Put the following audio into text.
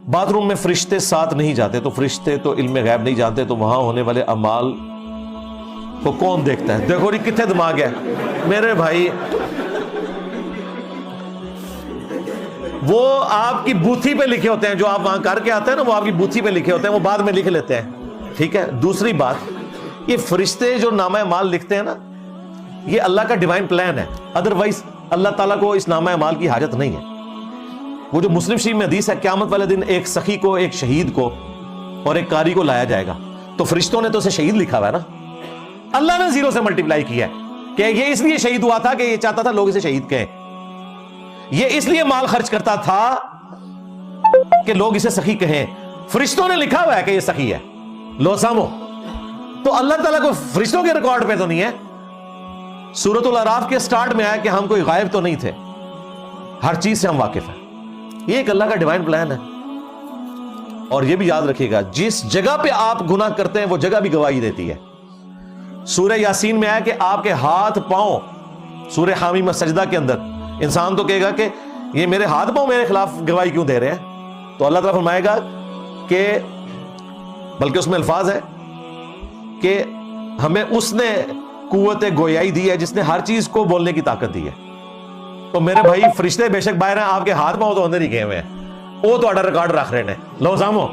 Bath room میں فرشتے ساتھ نہیں جاتے تو فرشتے تو علم غیب نہیں جانتے، تو وہاں ہونے والے اعمال کو کون دیکھتا ہے؟ دیکھو کتنے دماغ ہے میرے بھائی، وہ آپ کی بوتھی پہ لکھے ہوتے ہیں، جو آپ وہاں کر کے آتے ہیں نا، وہ آپ کی بوتھی پہ لکھے ہوتے ہیں، وہ بعد میں لکھ لیتے ہیں، ٹھیک ہے؟ دوسری بات، یہ فرشتے جو نامہ اعمال لکھتے ہیں نا، یہ اللہ کا ڈیوائن پلان ہے، ادروائز اللہ تعالیٰ کو اس نامہ اعمال کی حاجت نہیں ہے۔ وہ جو مسلم شریف میں حدیث ہے، قیامت والے دن ایک سخی کو، ایک شہید کو اور ایک قاری کو لایا جائے گا، تو فرشتوں نے تو اسے شہید لکھا ہوا ہے نا، اللہ نے زیرو سے ملٹیپلائی کیا ہے کہ یہ اس لیے شہید ہوا تھا کہ یہ چاہتا تھا لوگ اسے شہید کہیں، یہ اس لیے مال خرچ کرتا تھا کہ لوگ اسے سخی کہیں، فرشتوں نے لکھا ہوا ہے کہ یہ سخی ہے، لو سامو۔ تو اللہ تعالیٰ کو فرشتوں کے ریکارڈ پہ تو نہیں ہے۔ سورۃ الاعراف کے سٹارٹ میں آیا کہ ہم کوئی غائب تو نہیں تھے، ہر چیز سے ہم واقف ہیں، یہ ایک اللہ کا ڈیوائن پلان ہے۔ اور یہ بھی یاد رکھیے گا، جس جگہ پہ آپ گناہ کرتے ہیں وہ جگہ بھی گواہی دیتی ہے۔ سورہ یاسین میں آیا کہ آپ کے ہاتھ پاؤں، سورہ حامی میں سجدہ کے اندر انسان تو کہے گا کہ یہ میرے ہاتھ پاؤں میرے خلاف گواہی کیوں دے رہے ہیں؟ تو اللہ تعالیٰ فرمائے گا کہ بلکہ اس میں الفاظ ہے کہ ہمیں اس نے قوت گویائی دی ہے جس نے ہر چیز کو بولنے کی طاقت دی ہے۔ تو میرے بھائی فرشتے بے شک باہر ہیں، آپ کے ہاتھ پاؤں تو اندر ہی گئے ہوئے ہیں، وہ تو ریکارڈ رکھ رہے ہیں، لو سامو۔